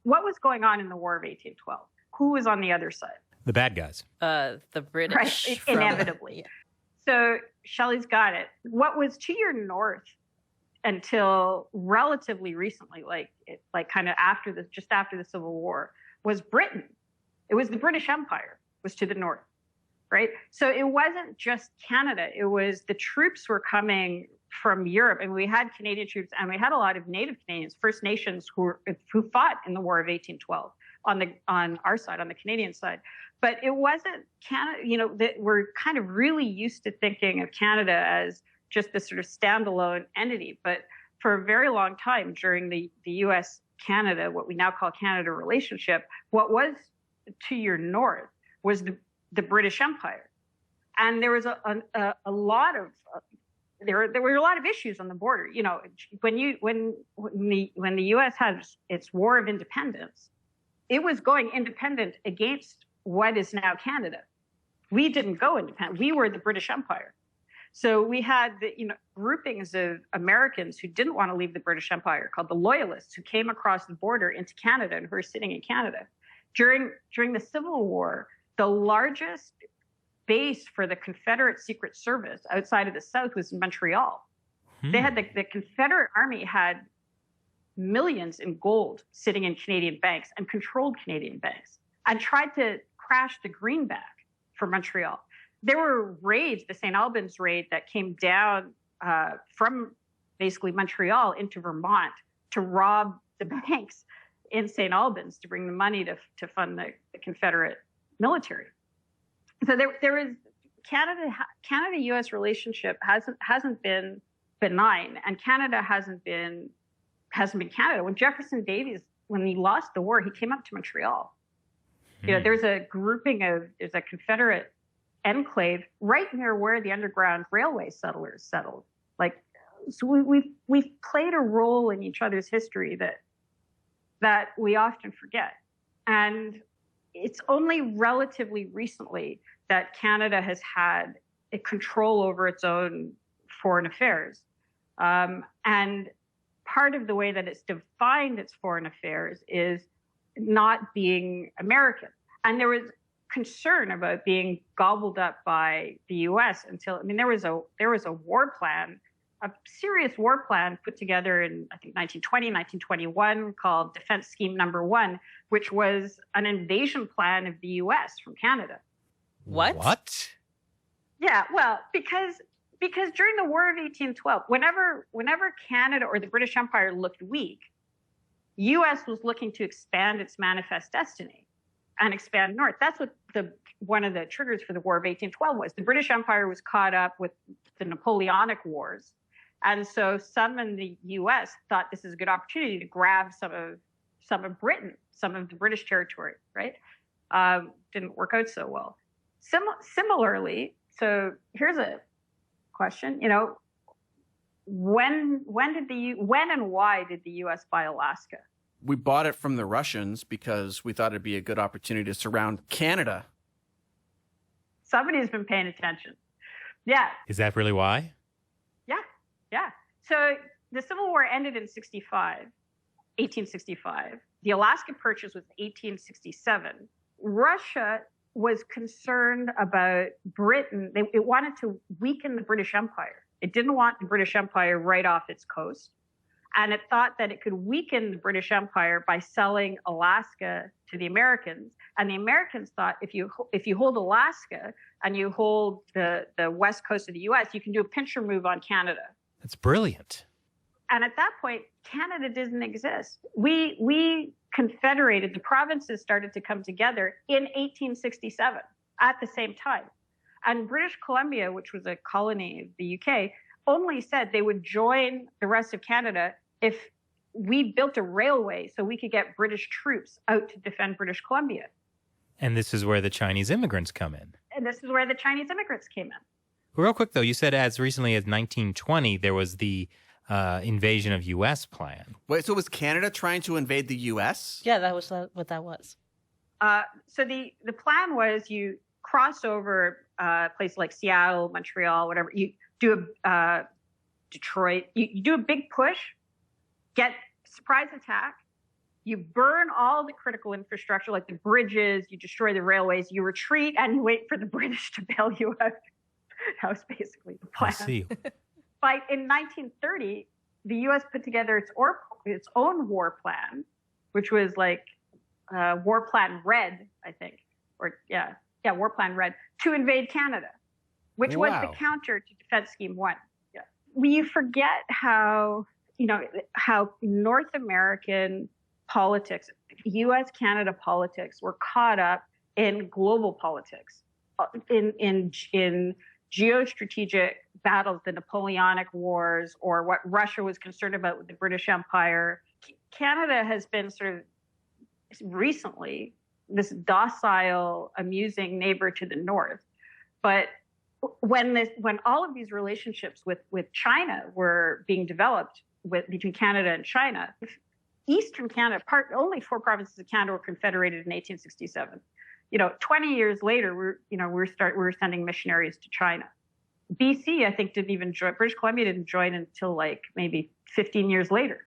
what was going on in the War of 1812? Who was on the other side? The bad guys. The British. Right, inevitably. Yeah. So Shelley's got it. What was to your north until relatively recently, like kind of just after the Civil War, was Britain. It was the British Empire was to the north, right? So it wasn't just Canada. It was the troops were coming from Europe, and we had Canadian troops, and we had a lot of Native Canadians, First Nations, who fought in the War of 1812 on our side, on the Canadian side. But it wasn't Canada. That we're kind of really used to thinking of Canada as just this sort of standalone entity. But for a very long time during the U.S.-Canada, what we now call Canada relationship, what was to your north was the British Empire, and there was a lot of there were a lot of issues on the border. When the U.S. had its War of Independence, it was going independent against what is now Canada. We didn't go independent. We were the British Empire. So we had groupings of Americans who didn't want to leave the British Empire, called the Loyalists, who came across the border into Canada and who were sitting in Canada. During the Civil War, the largest base for the Confederate Secret Service outside of the South was in Montreal. They had the Confederate Army had millions in gold sitting in Canadian banks and controlled Canadian banks and tried to crash the greenback for Montreal. There were raids, the St. Albans raid, that came down from basically Montreal into Vermont to rob the banks in St. Albans to bring the money to fund the Confederate military. So there is Canada-U.S. relationship hasn't been benign, and Canada hasn't been Canada. When Jefferson Davis, when he lost the war, he came up to Montreal. There's a Confederate enclave right near where the Underground Railway settlers settled. So we've played a role in each other's history that we often forget. And it's only relatively recently that Canada has had a control over its own foreign affairs. And part of the way that it's defined its foreign affairs is not being American. And there was concern about being gobbled up by the U.S. there was a war plan, a serious war plan put together in, I think, 1920, 1921, called Defense Scheme Number 1, which was an invasion plan of the U.S. from Canada. What? Yeah, well, because during the War of 1812, whenever Canada or the British Empire looked weak, U.S. was looking to expand its manifest destiny and expand north. That's what one of the triggers for the War of 1812 was. The British Empire was caught up with the Napoleonic Wars. And so some in the U.S. thought this is a good opportunity to grab some of Britain, some of the British territory, right? Didn't work out so well. Similarly, so here's a question, when and why did the U.S. buy Alaska? We bought it from the Russians because we thought it'd be a good opportunity to surround Canada. Somebody's been paying attention. Yeah. Is that really why? Yeah. So the Civil War ended in 1865. The Alaska Purchase was 1867. Russia was concerned about Britain. It wanted to weaken the British Empire. It didn't want the British Empire right off its coast. And it thought that it could weaken the British Empire by selling Alaska to the Americans. And the Americans thought if you hold Alaska and you hold the west coast of the U.S., you can do a pincher move on Canada. That's brilliant. And at that point, Canada didn't exist. We confederated, the provinces started to come together in 1867 at the same time. And British Columbia, which was a colony of the UK, only said they would join the rest of Canada if we built a railway so we could get British troops out to defend British Columbia. And this is where the Chinese immigrants come in. And this is where the Chinese immigrants came in. Real quick, though, you said as recently as 1920, there was the invasion of U.S. plan. Wait, so was Canada trying to invade the U.S.? Yeah, that was what that was. So the plan was you cross over a place like Seattle, Montreal, whatever. You do Detroit. You do a big push, get surprise attack, You burn all the critical infrastructure, like the bridges, you destroy the railways, you retreat, and you wait for the British to bail you out. That was basically the plan. I see. In 1930, the U.S. put together its own war plan, which was like War Plan Red, I think, War Plan Red, to invade Canada, which was the counter to Defense Scheme 1. Yeah. We forget how North American politics, U.S.-Canada politics, were caught up in global politics, in geostrategic battles, the Napoleonic Wars, or what Russia was concerned about with the British Empire. Canada has been sort of recently this docile, amusing neighbor to the north. But when all of these relationships with China were being developed between Canada and China, Eastern Canada, only 4 provinces of Canada were confederated in 1867. 20 years later, we're sending missionaries to China. BC, I think, didn't even join. British Columbia didn't join until like maybe 15 years later.